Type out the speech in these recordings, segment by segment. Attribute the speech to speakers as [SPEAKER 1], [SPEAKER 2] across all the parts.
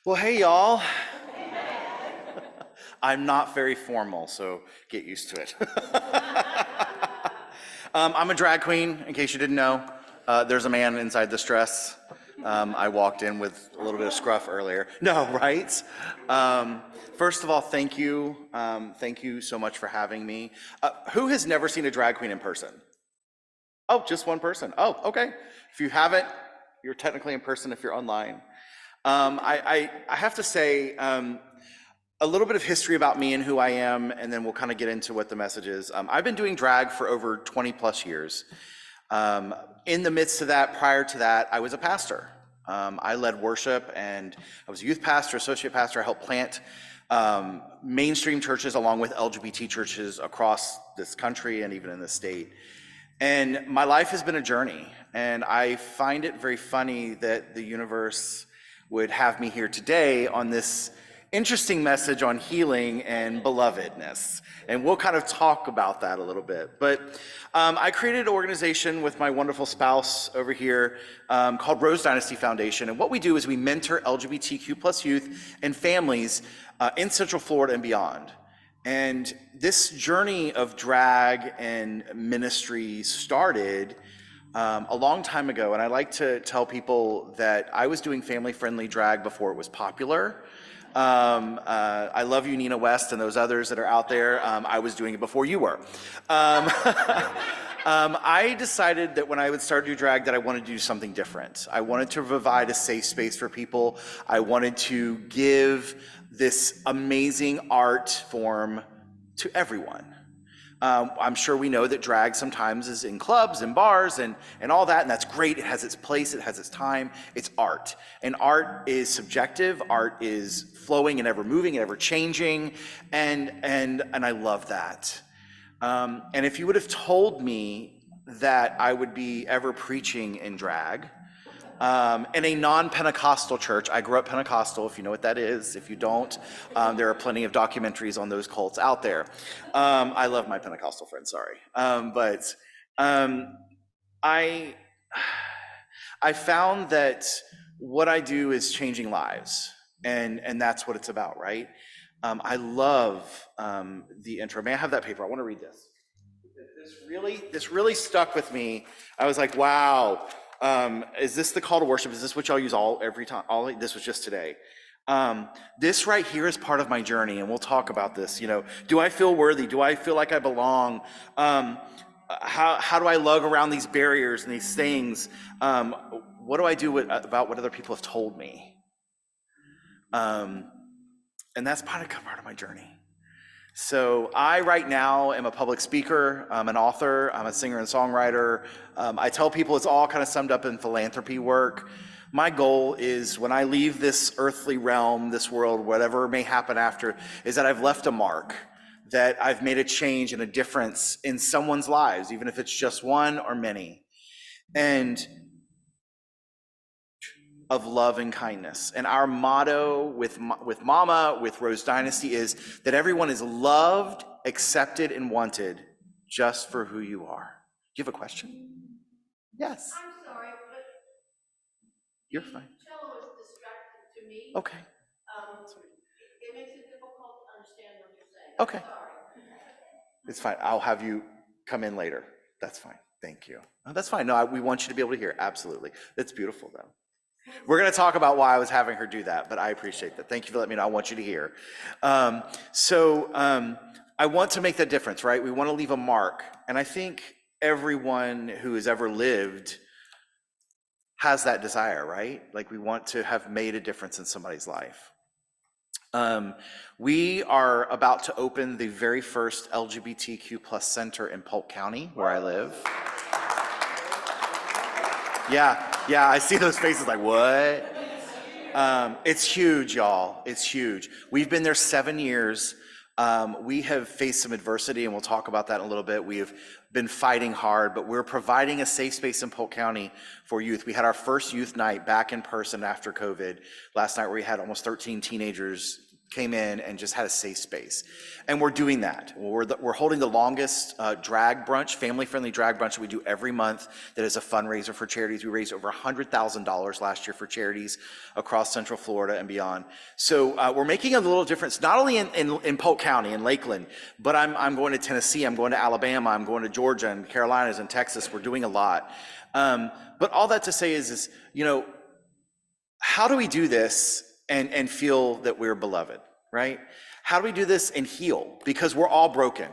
[SPEAKER 1] Well, hey, y'all. I'm not very formal, so get used to it. I'm a drag queen, in case you didn't know. There's a man inside this dress. I walked in with a little bit of scruff earlier. No, right? First of all, thank you. Thank you so much for having me. Who has never seen a drag queen in person? Oh, just one person. Oh, okay. If you haven't, you're technically in person if you're online. I have to say a little bit of history about me and who I am, and then we'll kind of get into what the message is. I've been doing drag for over 20 plus years. In the midst of that, prior to that, I was a pastor. I led worship, and I was a youth pastor, associate pastor. I helped plant mainstream churches along with LGBT churches across this country and even in the state. And my life has been a journey, and I find it very funny that the universe would have me here today on this interesting message on healing and belovedness. And we'll kind of talk about that a little bit. But I created an organization with my wonderful spouse over here called Rose Dynasty Foundation. And what we do is we mentor LGBTQ plus youth and families in Central Florida and beyond. And this journey of drag and ministry started a long time ago. And I like to tell people that I was doing family-friendly drag before it was popular. I love you, Nina West, and those others that are out there. I was doing it before you were. I decided that when I would start to do drag that I wanted to do something different. I wanted to provide a safe space for people. I wanted to give this amazing art form to everyone. I'm sure we know that drag sometimes is in clubs and bars and all that, and that's great. It has its place, it has its time. It's art. And art is subjective, art is flowing and ever moving and ever changing, and I love that. And if you would have told me that I would be ever preaching in drag, in a non-Pentecostal church. I grew up Pentecostal, if you know what that is. If you don't, there are plenty of documentaries on those cults out there. I love my Pentecostal friends, sorry. I found that what I do is changing lives, and that's what it's about, right? I love the intro. May I have that paper? I want to read this. This really stuck with me. I was like, wow. Is this the call to worship? Is this what y'all use every time? This was just today. This right here is part of my journey, and we'll talk about this. You know, do I feel worthy? Do I feel like I belong? How do I lug around these barriers and these things? What do I do about what other people have told me? And that's part of my journey. So I right now am a public speaker, I'm an author, I'm a singer and songwriter. I tell people it's all kind of summed up in philanthropy work. My goal is when I leave this earthly realm, this world, whatever may happen after, is that I've left a mark, that I've made a change and a difference in someone's lives, even if it's just one or many. And of love and kindness. And our motto with Momma, with Rose Dynasty, is that everyone is loved, accepted, and wanted just for who you are. Do you have a question? Yes.
[SPEAKER 2] I'm sorry, but
[SPEAKER 1] you're fine.
[SPEAKER 2] Cello is distracting to me.
[SPEAKER 1] Okay.
[SPEAKER 2] It makes it difficult to understand what you're saying.
[SPEAKER 1] Okay.
[SPEAKER 2] Sorry.
[SPEAKER 1] It's fine. I'll have you come in later. That's fine. Thank you. Oh, that's fine. No, we want you to be able to hear. Absolutely. That's beautiful, though. We're going to talk about why I was having her do that, but I appreciate that. Thank you for letting me know. I want you to hear. I want to make that difference, right? We want to leave a mark. And I think everyone who has ever lived has that desire, right? Like we want to have made a difference in somebody's life. We are about to open the very first LGBTQ plus center in Polk County, where I live. Yeah, I see those faces like, what? It's huge, y'all. It's huge. We've been there 7 years. We have faced some adversity, and we'll talk about that in a little bit. We have been fighting hard, but we're providing a safe space in Polk County for youth. We had our first youth night back in person after COVID last night, where we had almost 13 teenagers came in and just had a safe space. And we're doing that. We're holding the longest drag brunch, family-friendly drag brunch that we do every month that is a fundraiser for charities. We raised over $100,000 last year for charities across Central Florida and beyond. So we're making a little difference, not only in Polk County, in Lakeland, but I'm going to Tennessee, I'm going to Alabama, I'm going to Georgia and Carolinas and Texas. We're doing a lot. But all that to say is, how do we do this and feel that we're beloved, right? How do we do this and heal? Because we're all broken.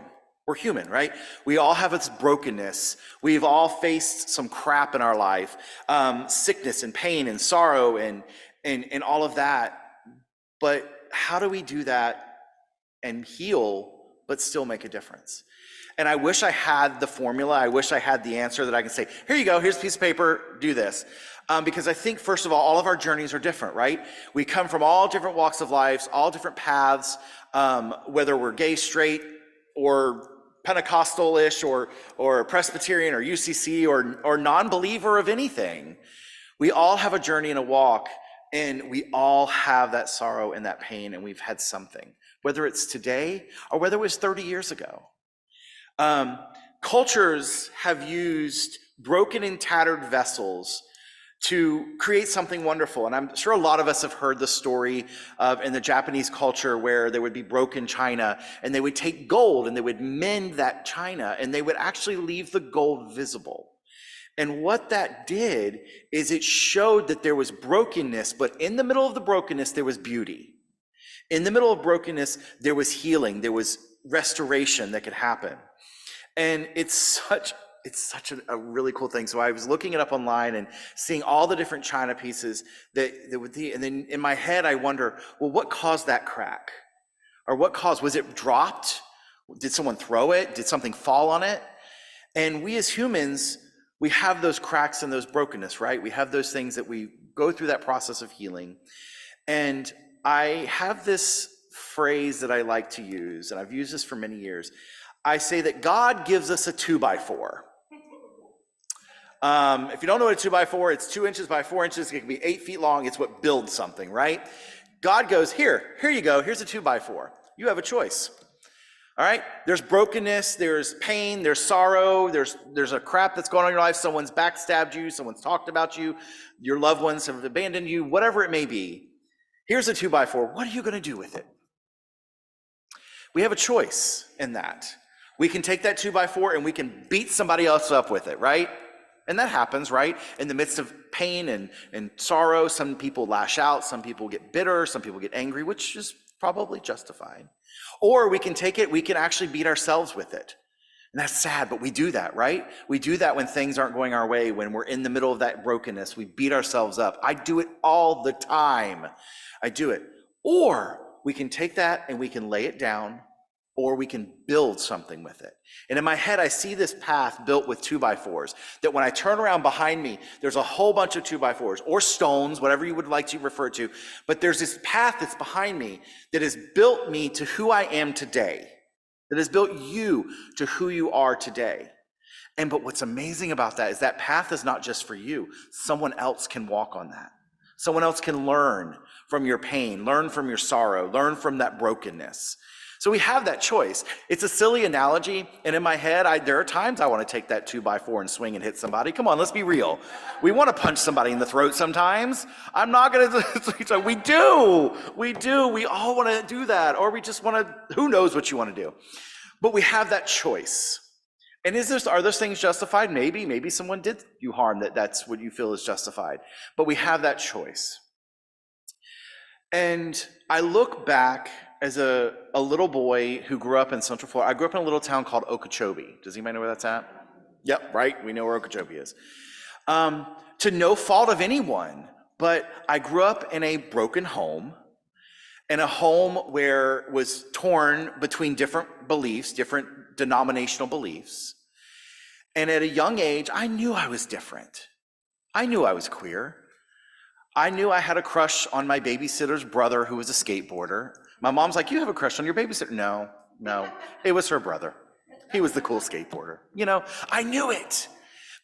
[SPEAKER 1] We're human, right? We all have this brokenness. We've all faced some crap in our life, sickness and pain and sorrow and all of that. But how do we do that and heal, but still make a difference? And I wish I had the formula. I wish I had the answer that I can say, here you go, here's a piece of paper, do this. Because I think, first of all of our journeys are different, right? We come from all different walks of life, all different paths, whether we're gay, straight, or Pentecostal-ish, or Presbyterian, or UCC, or non-believer of anything. We all have a journey and a walk, and we all have that sorrow and that pain, and we've had something, whether it's today or whether it was 30 years ago. Cultures have used broken and tattered vessels to create something wonderful. And I'm sure a lot of us have heard the story of in the Japanese culture where there would be broken china and they would take gold and they would mend that china and they would actually leave the gold visible. And what that did is it showed that there was brokenness, but in the middle of the brokenness, there was beauty. In the middle of brokenness, there was healing, there was restoration that could happen. And it's such a really cool thing. So I was looking it up online and seeing all the different china pieces that would be, and then in my head, I wonder, well, what caused that crack? Or was it dropped? Did someone throw it? Did something fall on it? And we as humans, we have those cracks and those brokenness, right? We have those things that we go through that process of healing. And I have this phrase that I like to use, and I've used this for many years. I say that God gives us a 2x4. If you don't know what a 2x4, it's 2 inches by 4 inches. It can be 8 feet long. It's what builds something, right? God goes, here you go. Here's a 2x4. You have a choice. All right? There's brokenness. There's pain. There's sorrow. There's a crap that's going on in your life. Someone's backstabbed you. Someone's talked about you. Your loved ones have abandoned you. Whatever it may be. Here's a 2x4. What are you going to do with it? We have a choice in that. We can take that 2x4 and we can beat somebody else up with it, right? And that happens, right? In the midst of pain and sorrow, some people lash out, some people get bitter, some people get angry, which is probably justified. Or we can take it, we can actually beat ourselves with it. And that's sad, but we do that, right? We do that when things aren't going our way, when we're in the middle of that brokenness, we beat ourselves up. I do it all the time. I do it. Or we can take that and we can lay it down, or we can build something with it. And in my head, I see this path built with 2x4s, that when I turn around behind me, there's a whole bunch of 2x4s, or stones, whatever you would like to refer to, but there's this path that's behind me that has built me to who I am today, that has built you to who you are today. But what's amazing about that is that path is not just for you. Someone else can walk on that. Someone else can learn from your pain, learn from your sorrow, learn from that brokenness. So we have that choice. It's a silly analogy, and in my head, there are times I want to take that 2x4 and swing and hit somebody. Come on, let's be real. We want to punch somebody in the throat sometimes. I'm not going to, we do. We all want to do that, or we just want to, who knows what you want to do. But we have that choice. And are those things justified? Maybe someone did you harm, that's what you feel is justified. But we have that choice. And I look back as a little boy who grew up in Central Florida. I grew up in a little town called Okeechobee. Does anybody know where that's at? Yep, right, we know where Okeechobee is. To no fault of anyone, but I grew up in a broken home, in a home where it was torn between different beliefs, different denominational beliefs. And at a young age, I knew I was different. I knew I was queer. I knew I had a crush on my babysitter's brother who was a skateboarder. My mom's like, you have a crush on your babysitter? No, it was her brother. He was the cool skateboarder. I knew it.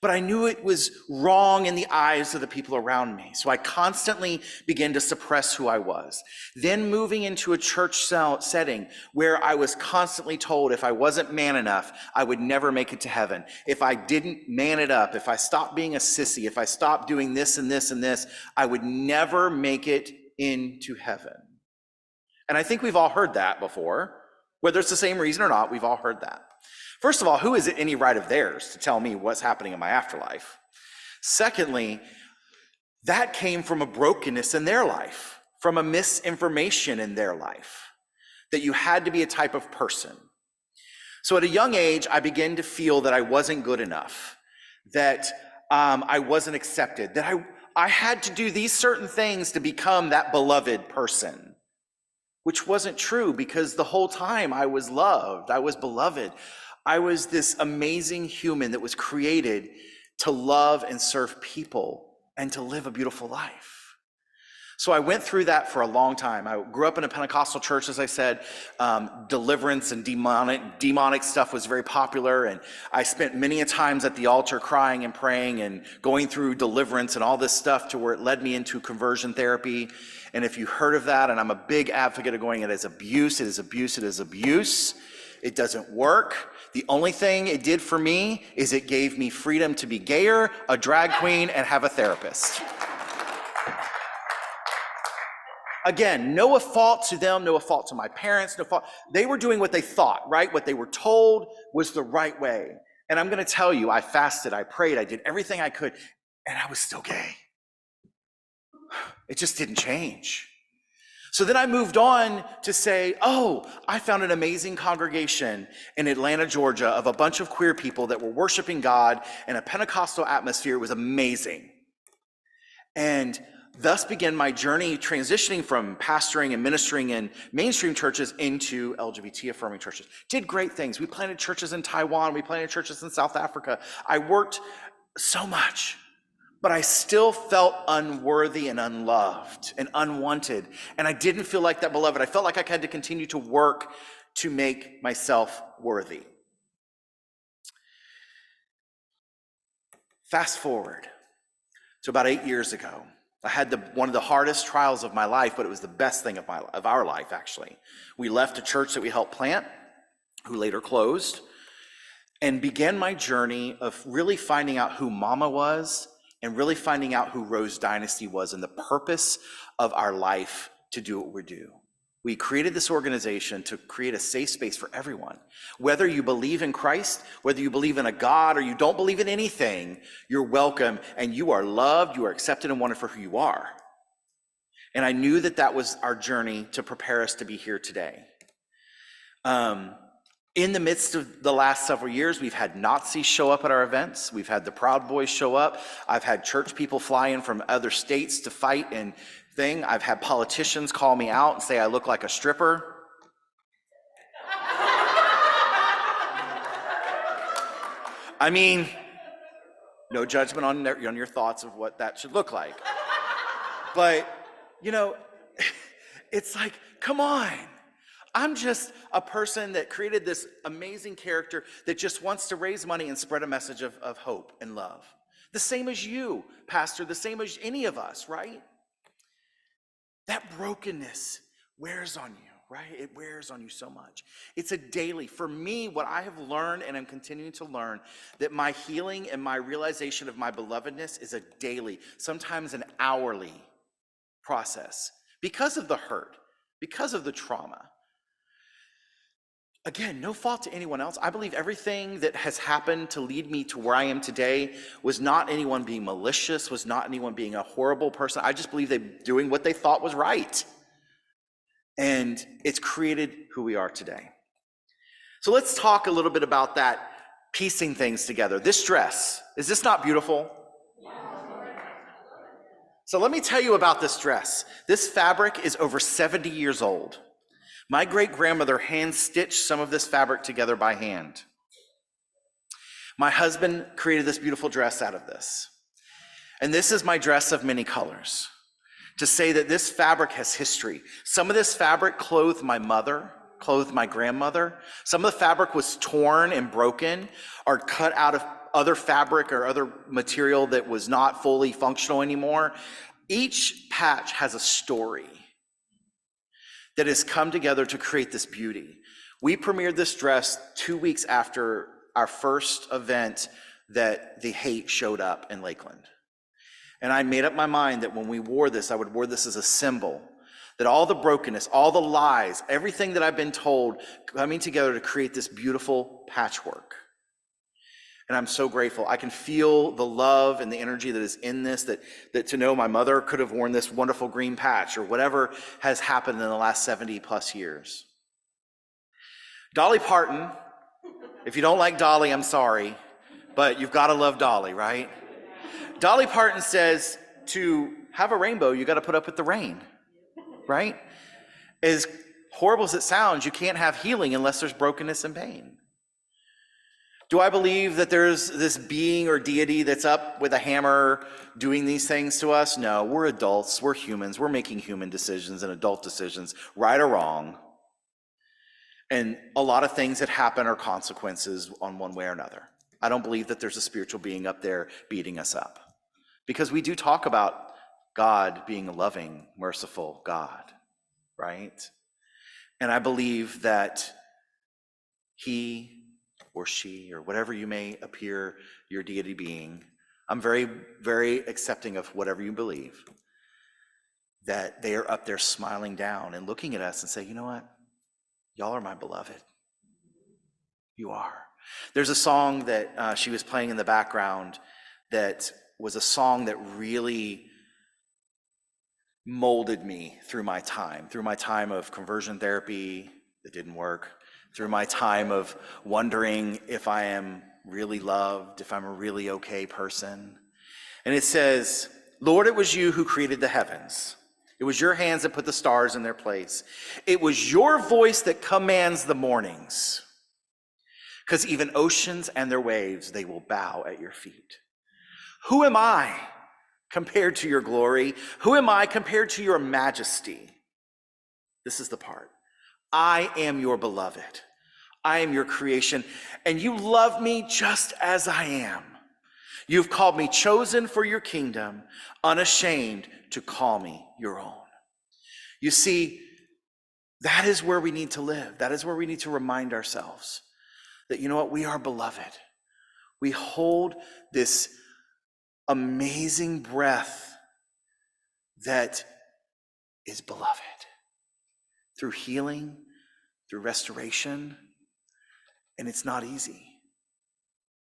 [SPEAKER 1] But I knew it was wrong in the eyes of the people around me. So I constantly began to suppress who I was. Then moving into a church setting where I was constantly told if I wasn't man enough, I would never make it to heaven. If I didn't man it up, if I stopped being a sissy, if I stopped doing this and this and this, I would never make it into heaven. And I think we've all heard that before. Whether it's the same reason or not, we've all heard that. First of all, who is it any right of theirs to tell me what's happening in my afterlife? Secondly, that came from a brokenness in their life, from a misinformation in their life, that you had to be a type of person. So at a young age, I began to feel that I wasn't good enough, that I wasn't accepted, that I had to do these certain things to become that beloved person, which wasn't true because the whole time I was loved, I was beloved. I was this amazing human that was created to love and serve people and to live a beautiful life. So I went through that for a long time. I grew up in a Pentecostal church, as I said. Deliverance and demonic stuff was very popular, and I spent many a times at the altar crying and praying and going through deliverance and all this stuff to where it led me into conversion therapy. And if you heard of that, and I'm a big advocate of going, it is abuse, it is abuse, it is abuse. It doesn't work. The only thing it did for me is it gave me freedom to be gayer, a drag queen, and have a therapist. Again, no fault to them, no fault to my parents, no fault. They were doing what they thought, right? What they were told was the right way. And I'm going to tell you, I fasted, I prayed, I did everything I could, and I was still gay. It just didn't change. So then I moved on to say, oh, I found an amazing congregation in Atlanta, Georgia, of a bunch of queer people that were worshiping God in a Pentecostal atmosphere. It was amazing. And thus began my journey transitioning from pastoring and ministering in mainstream churches into LGBT affirming churches. Did great things. We planted churches in Taiwan. We planted churches in South Africa. I worked so much. But I still felt unworthy and unloved and unwanted. And I didn't feel like that beloved. I felt like I had to continue to work to make myself worthy. Fast forward to about 8 years ago. I had one of the hardest trials of my life, but it was the best thing of our life, actually. We left a church that we helped plant, who later closed, and began my journey of really finding out who Mama was, and really finding out who Rose Dynasty was and the purpose of our life to do what we do. We created this organization to create a safe space for everyone. Whether you believe in Christ, whether you believe in a God, or you don't believe in anything, you're welcome, and you are loved, you are accepted and wanted for who you are. And I knew that that was our journey to prepare us to be here today. In the midst of the last several years, we've had Nazis show up at our events. We've had the Proud Boys show up. I've had church people fly in from other states to fight and thing. I've had politicians call me out and say I look like a stripper. I mean, no judgment on your thoughts of what that should look like. But, it's like, come on. I'm just a person that created this amazing character that just wants to raise money and spread a message of hope and love. The same as you, Pastor, the same as any of us, right? That brokenness wears on you, right? It wears on you so much. It's a daily, for me, what I have learned and I'm continuing to learn, that my healing and my realization of my belovedness is a daily, sometimes an hourly process because of the hurt, because of the trauma. Again, no fault to anyone else. I believe everything that has happened to lead me to where I am today was not anyone being malicious, was not anyone being a horrible person. I just believe they doing what they thought was right. And it's created who we are today. So let's talk a little bit about that, piecing things together. This dress, is this not beautiful? So let me tell you about this dress. This fabric is over 70 years old. My great-grandmother hand-stitched some of this fabric together by hand. My husband created this beautiful dress out of this. And this is my dress of many colors, to say that this fabric has history. Some of this fabric clothed my mother, clothed my grandmother. Some of the fabric was torn and broken or cut out of other fabric or other material that was not fully functional anymore. Each patch has a story that has come together to create this beauty. We premiered this dress 2 weeks after our first event that the hate showed up in Lakeland. And I made up my mind that when we wore this, I would wear this as a symbol that all the brokenness, all the lies, everything that I've been told coming together to create this beautiful patchwork. And I'm so grateful. I can feel the love and the energy that is in this, that to know my mother could have worn this wonderful green patch or whatever has happened in the last 70 plus years. Dolly Parton, if you don't like Dolly, I'm sorry, but you've got to love Dolly, right? Dolly Parton says to have a rainbow, you got to put up with the rain, right? As horrible as it sounds, you can't have healing unless there's brokenness and pain. Do I believe that there's this being or deity that's up with a hammer doing these things to us? No, we're adults, we're humans, we're making human decisions and adult decisions, right or wrong. And a lot of things that happen are consequences on one way or another. I don't believe that there's a spiritual being up there beating us up. Because we do talk about God being a loving, merciful God, right? And I believe that he or she or whatever you may appear your deity being, I'm very, very accepting of whatever you believe, that they are up there smiling down and looking at us and say, you know what? Y'all are my beloved. You are. There's a song that she was playing in the background that was a song that really molded me through my time of conversion therapy that didn't work, through my time of wondering if I am really loved, if I'm a really okay person. And it says, Lord, it was you who created the heavens. It was your hands that put the stars in their place. It was your voice that commands the mornings. Because even oceans and their waves, they will bow at your feet. Who am I compared to your glory? Who am I compared to your majesty? This is the part. I am your beloved. I am your creation, and you love me just as I am. You've called me chosen for your kingdom, unashamed to call me your own. You see, that is where we need to live. That is where we need to remind ourselves that, you know what, we are beloved. We hold this amazing breath that is beloved through healing, through restoration, and it's not easy.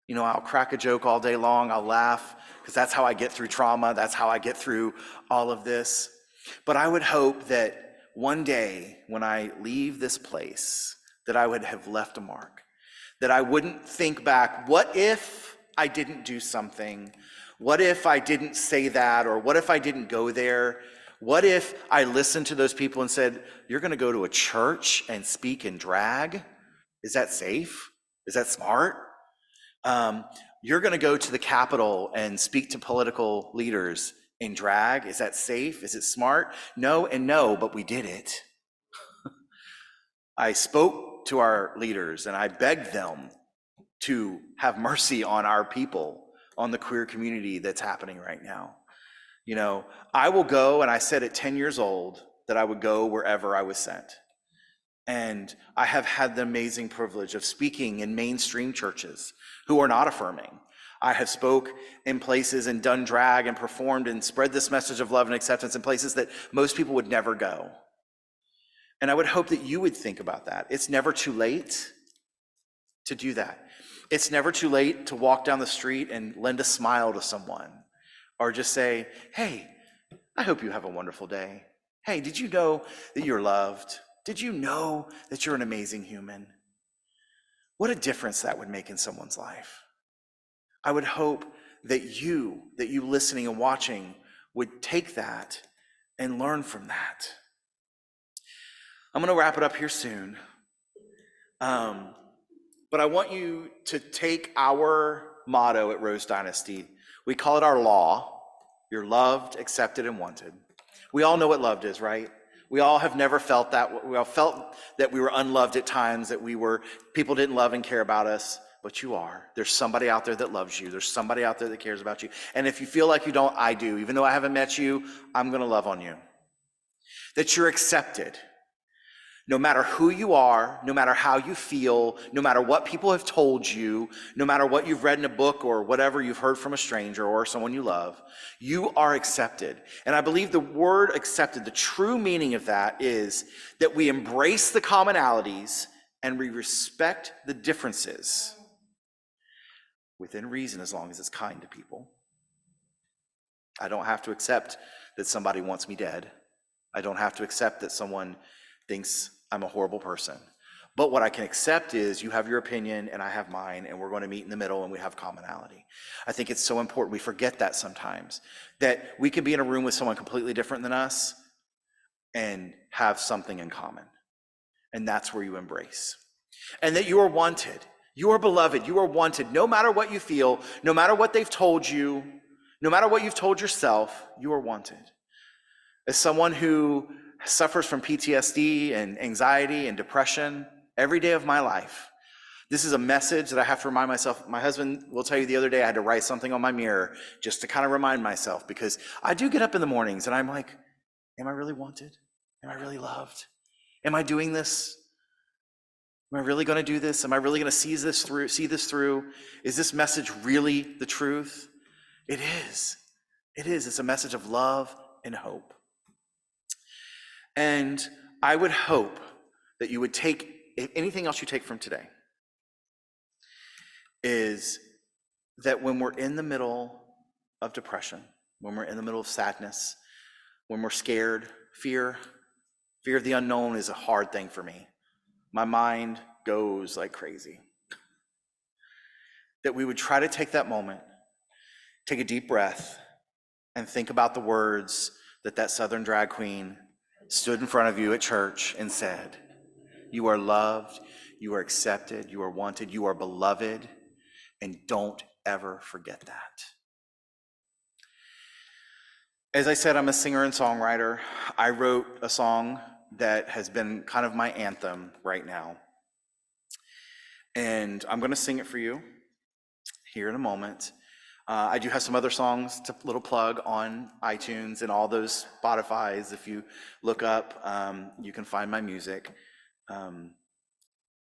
[SPEAKER 1] You know, I'll crack a joke all day long, I'll laugh, because that's how I get through trauma, that's how I get through all of this. But I would hope that one day when I leave this place, that I would have left a mark, that I wouldn't think back, what if I didn't do something? What if I didn't say that? Or what if I didn't go there? What if I listened to those people and said, you're going to go to a church and speak in drag? Is that safe? Is that smart? You're going to go to the Capitol and speak to political leaders in drag. Is that safe? Is it smart? No and no, but we did it. I spoke to our leaders and I begged them to have mercy on our people, on the queer community that's happening right now. You know, I will go, and I said at 10 years old that I would go wherever I was sent. And I have had the amazing privilege of speaking in mainstream churches who are not affirming. I have spoke in places and done drag and performed and spread this message of love and acceptance in places that most people would never go. And I would hope that you would think about that. It's never too late to do that. It's never too late to walk down the street and lend a smile to someone, or just say, hey, I hope you have a wonderful day. Hey, did you know that you're loved? Did you know that you're an amazing human? What a difference that would make in someone's life. I would hope that you listening and watching would take that and learn from that. I'm going to wrap it up here soon. But I want you to take our motto at Rose Dynasty. We call it our law. You're loved, accepted, and wanted. We all know what loved is, right? We all have never felt that. We all felt that we were unloved at times, that people didn't love and care about us. but you are. There's somebody out there that loves you. There's somebody out there that cares about you. And if you feel like you don't, I do. Even though I haven't met you, I'm going to love on you. That you're accepted. No matter who you are, no matter how you feel, no matter what people have told you, no matter what you've read in a book or whatever you've heard from a stranger or someone you love, you are accepted. And I believe the word accepted, the true meaning of that is that we embrace the commonalities and we respect the differences within reason, as long as it's kind to people. I don't have to accept that somebody wants me dead. I don't have to accept that someone thinks I'm a horrible person. But what I can accept is you have your opinion and I have mine, and we're going to meet in the middle and we have commonality. I think it's so important. We forget that sometimes, that we can be in a room with someone completely different than us and have something in common. And that's where you embrace. And that you are wanted. You are beloved. You are wanted. No matter what you feel, no matter what they've told you, no matter what you've told yourself, you are wanted. As someone who suffers from PTSD and anxiety and depression every day of my life, this is a message that I have to remind myself. My husband will tell you the other day I had to write something on my mirror just to kind of remind myself, because I do get up in the mornings and I'm like, am I really wanted? Am I really loved? Am I doing this? Am I really going to do this? Am I really going to see this through? Is this message really the truth? It is. It is. It's a message of love and hope. And I would hope that you would take, if anything else you take from today, is that when we're in the middle of depression, when we're in the middle of sadness, when we're scared, fear of the unknown is a hard thing for me. My mind goes like crazy. That we would try to take that moment, take a deep breath, and think about the words that Southern drag queen stood in front of you at church and said, you are loved, you are accepted, you are wanted, you are beloved, and don't ever forget that. As I said, I'm a singer and songwriter. I wrote a song that has been kind of my anthem right now. And I'm going to sing it for you here in a moment. I do have some other songs, to little plug, on iTunes and all those Spotify's. If you look up, you can find my music.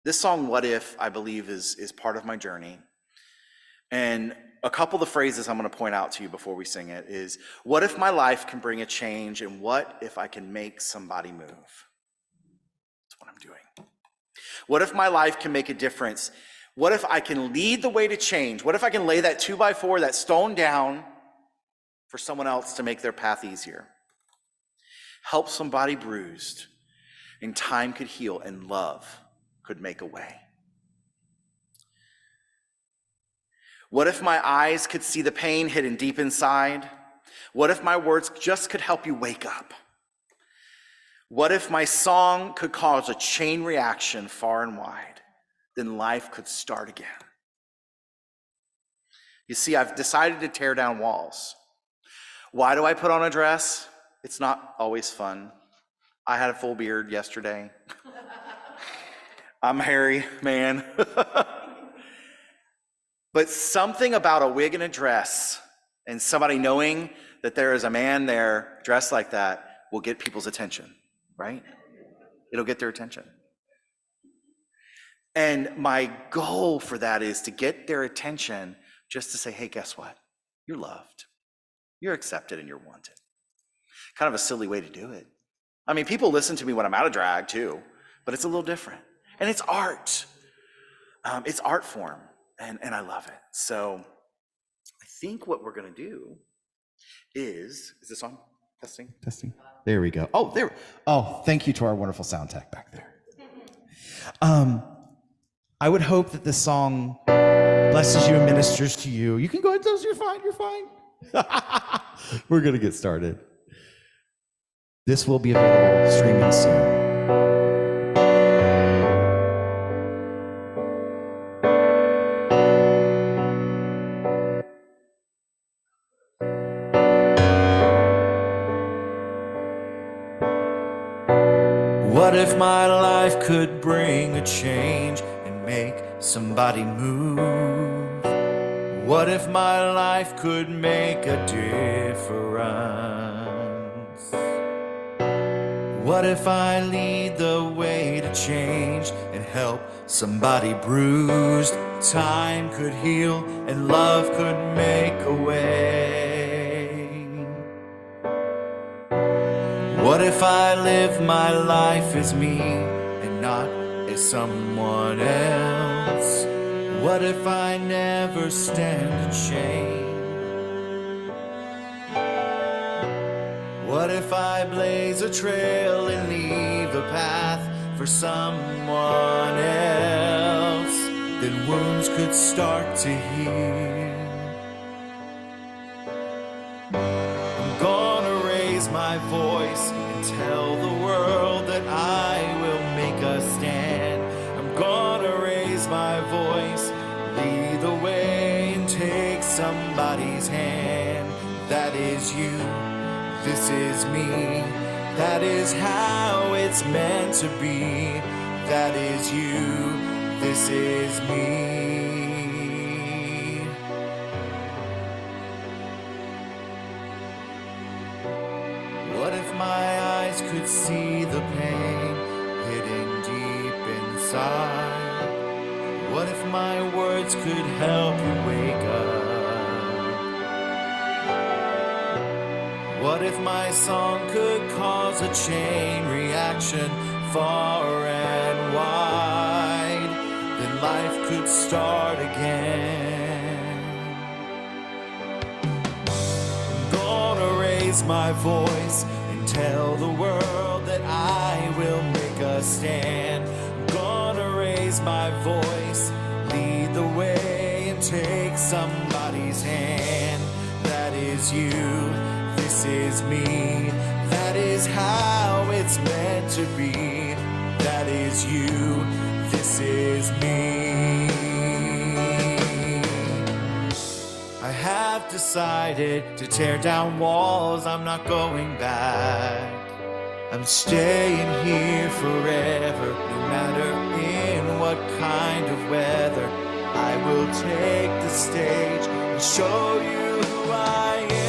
[SPEAKER 1] This song, What If, I believe is part of my journey. And a couple of the phrases I'm going to point out to you before we sing it is, what if my life can bring a change, and what if I can make somebody move? That's what I'm doing. What if my life can make a difference? What if I can lead the way to change? What if I can lay that 2x4, that stone down for someone else to make their path easier? Help somebody bruised, and time could heal, and love could make a way. What if my eyes could see the pain hidden deep inside? What if my words just could help you wake up? What if my song could cause a chain reaction far and wide? Then life could start again. You see, I've decided to tear down walls. Why do I put on a dress? It's not always fun. I had a full beard yesterday. I'm hairy, man. But something about a wig and a dress and somebody knowing that there is a man there dressed like that will get people's attention, right? It'll get their attention. And my goal for that is to get their attention, just to say, hey, guess what? You're loved. You're accepted and you're wanted. Kind of a silly way to do it. I mean, people listen to me when I'm out of drag too, but it's a little different. And it's art. It's art form, and I love it. So I think what we're gonna do is this on? Testing? Testing. There we go. Oh, there. Oh, thank you to our wonderful sound tech back there. I would hope that this song blesses you and ministers to you. You can go ahead, Daysa, you're fine, you're fine. We're gonna get started. This will be available streaming soon. What if my life could bring a change, and make somebody move? What if my life could make a difference? What if I lead the way to change and help somebody bruised? Time could heal and love could make a way. What if I live my life as me and not as someone else? What if I never stand in shame? What if I blaze a trail and leave a path for someone else? Then wounds could start to heal. I'm gonna raise my voice and tell the world that I will make a stand. I'm gonna raise my voice, lead the way and take somebody's hand. That is you. This is me, that is how it's meant to be. That is you, this is me. What if my eyes could see the pain hidden deep inside? What if my words could help you wake up? What if my song could cause a chain reaction far and wide? Then life could start again. I'm gonna raise my voice and tell the world that I will make a stand. I'm gonna raise my voice, lead the way and take somebody's hand. That is you. This is me, that is how it's meant to be. That is you, this is me. I have decided to tear down walls, I'm not going back. I'm staying here forever, no matter in what kind of weather. I will take the stage and show you who I am.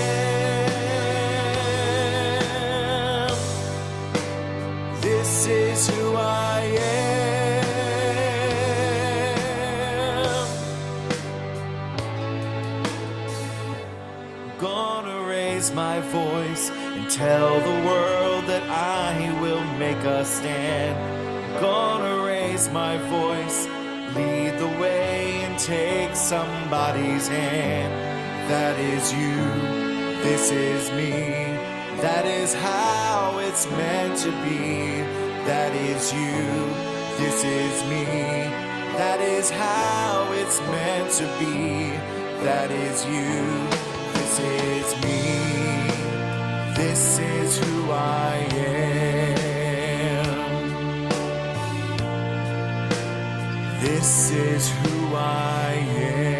[SPEAKER 1] This is who I am. I'm gonna raise my voice and tell the world that I will make a stand. I'm gonna raise my voice, lead the way and take somebody's hand. That is you, this is me. That is how it's meant to be. That is you, this is me. That is how it's meant to be. That is you, this is me. This is who I am. This is who I am.